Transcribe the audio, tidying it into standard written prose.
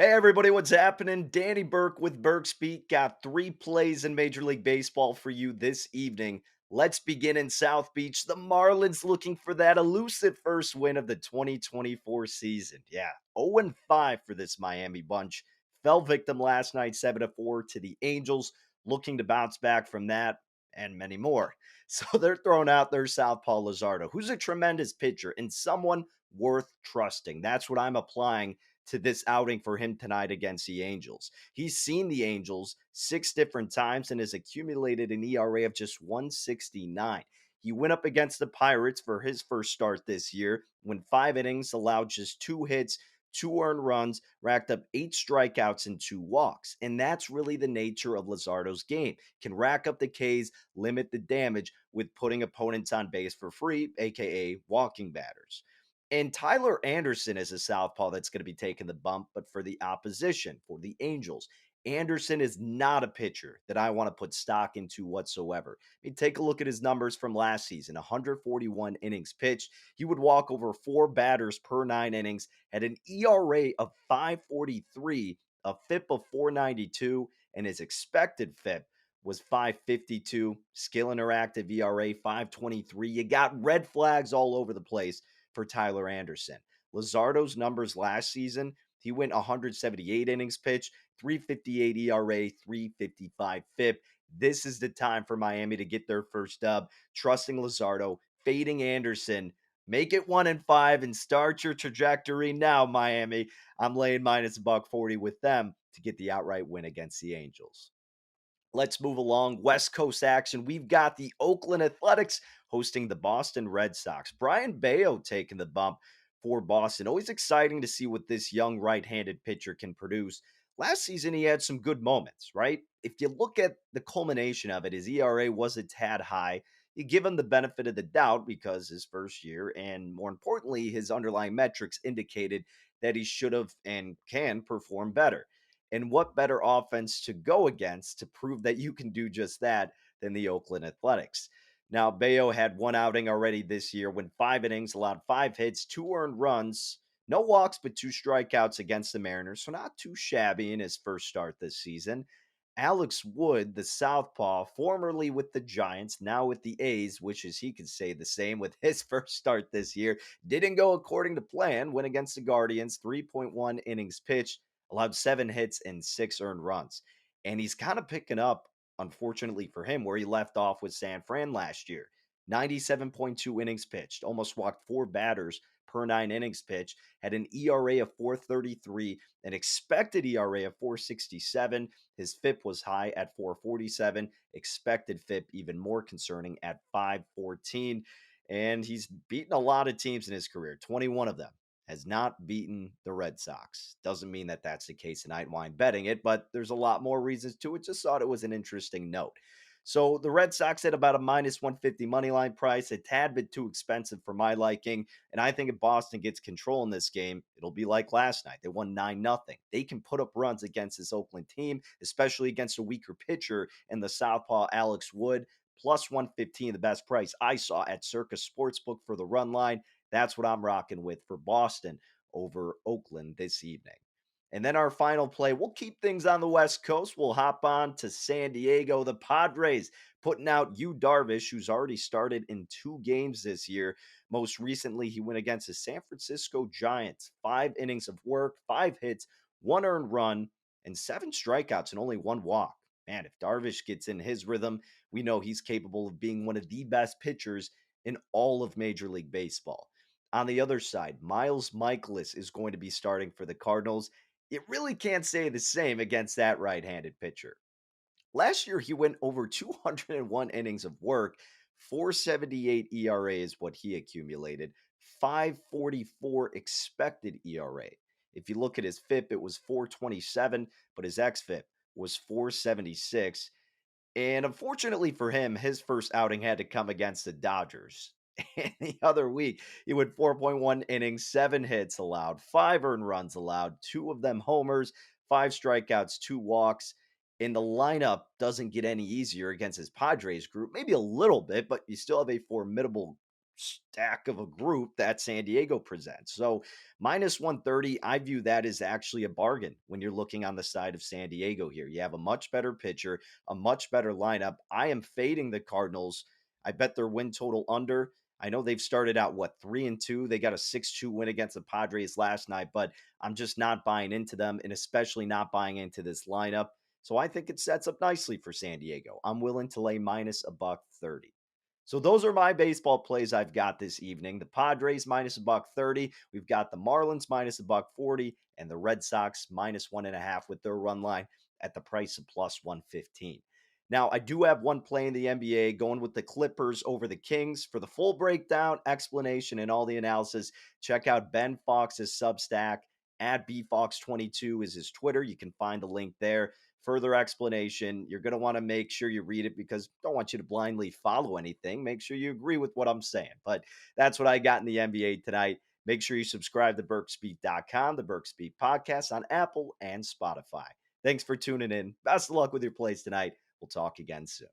Hey everybody, what's happening? Danny Burke with Burke's Beat got three plays in Major League Baseball for you this evening. Let's begin in South Beach. The Marlins looking for that elusive first win of the 2024 season. Yeah, 0-5 for this Miami bunch. Fell victim last night 7-4 to the Angels, looking to bounce back from that and many more. So they're throwing out their Southpaw Luzardo, who's a tremendous pitcher and someone worth trusting. That's what I'm applying to this outing for him tonight against the Angels. He's seen the Angels six different times and has accumulated an ERA of just 169. He went up against the Pirates for his first start this year when 5 innings, allowed just 2 hits, 2 earned runs, racked up 8 strikeouts and 2 walks. And that's really the nature of Luzardo's game. Can rack up the Ks, limit the damage with putting opponents on base for free, aka walking batters. And Tyler Anderson is a southpaw that's going to be taking the bump, but for the opposition, for the Angels. Anderson is not a pitcher that I want to put stock into whatsoever. I mean, take a look at his numbers from last season 141 innings pitched. He would walk over 4 batters per 9 innings, had an ERA of 543, a FIP of 492, and his expected FIP was 552. Skill interactive ERA 523. You got red flags all over the place for Tyler Anderson. Luzardo's numbers last season, he went 178 innings pitched, 358 ERA, 355 FIP. This is the time for Miami to get their first dub, trusting Luzardo, fading Anderson. Make it 1-5 and start your trajectory now, Miami. I'm laying minus buck 40 with them to get the outright win against the Angels. Let's move along. West Coast action. We've got the Oakland Athletics hosting the Boston Red Sox. Brian Bayo taking the bump for Boston. Always exciting to see what this young right handed pitcher can produce. Last season, he had some good moments, right? If you look at the culmination of it, his ERA was a tad high. You give him the benefit of the doubt because his first year, and more importantly, his underlying metrics indicated that he should have and can perform better. And what better offense to go against to prove that you can do just that than the Oakland Athletics? Now, Bayo had one outing already this year, went 5 innings, allowed 5 hits, 2 earned runs, no walks, but 2 strikeouts against the Mariners. So not too shabby in his first start this season. Alex Wood, the southpaw, formerly with the Giants, now with the A's, wishes he could say the same with his first start this year. Didn't go according to plan, went against the Guardians, 3.1 innings pitched, allowed 7 hits and 6 earned runs. And he's kind of picking up, unfortunately for him, where he left off with San Fran last year. 97.2 innings pitched, almost walked 4 batters per 9 innings pitched, had an ERA of 433, an expected ERA of 467. His FIP was high at 447, expected FIP even more concerning at 514. And he's beaten a lot of teams in his career, 21 of them has not beaten the Red Sox. Doesn't mean that that's the case tonight why I'm betting it, but there's a lot more reasons to it. Just thought it was an interesting note. So the Red Sox at about a minus 150 money line price, a tad bit too expensive for my liking. And I think if Boston gets control in this game, it'll be like last night. They won 9-0. They can put up runs against this Oakland team, especially against a weaker pitcher and the Southpaw Alex Wood. Plus 115, the best price I saw at Circus Sportsbook for the run line. That's what I'm rocking with for Boston over Oakland this evening. And then our final play, we'll keep things on the West Coast. We'll hop on to San Diego. The Padres putting out Yu Darvish, who's already started in 2 games this year. Most recently, he went against the San Francisco Giants. 5 innings of work, 5 hits, 1 earned run, and 7 strikeouts and only 1 walk. Man, if Darvish gets in his rhythm, we know he's capable of being one of the best pitchers in all of Major League Baseball. On the other side, Miles Michaelis is going to be starting for the Cardinals. It really can't say the same against that right handed pitcher. Last year, he went over 201 innings of work, 478 ERA is what he accumulated, 544 expected ERA. If you look at his FIP, it was 427, but his XFIP was 476. And unfortunately for him, his first outing had to come against the Dodgers. And the other week, he went 4.1 innings, 7 hits allowed, 5 earned runs allowed, 2 of them homers, 5 strikeouts, 2 walks. And the lineup doesn't get any easier against his Padres group. Maybe a little bit, but you still have a formidable stack of a group that San Diego presents. So minus 130, I view that as actually a bargain when you're looking on the side of San Diego here. You have a much better pitcher, a much better lineup. I am fading the Cardinals. I bet their win total under. I know they've started out what 3-2. They got a 6-2 win against the Padres last night, but I'm just not buying into them and especially not buying into this lineup. So I think it sets up nicely for San Diego. I'm willing to lay minus a buck 30. So those are my baseball plays I've got this evening. The Padres minus a buck 30. We've got the Marlins minus a buck 40 and the Red Sox minus 1.5 with their run line at the price of plus 115. Now, I do have one play in the NBA going with the Clippers over the Kings. For the full breakdown, explanation, and all the analysis, check out Ben Fox's Substack. At BFox22 is his Twitter. You can find the link there. Further explanation. You're going to want to make sure you read it because I don't want you to blindly follow anything. Make sure you agree with what I'm saying. But that's what I got in the NBA tonight. Make sure you subscribe to BurkeSpeak.com, the Burke Speak podcast on Apple and Spotify. Thanks for tuning in. Best of luck with your plays tonight. We'll talk again soon.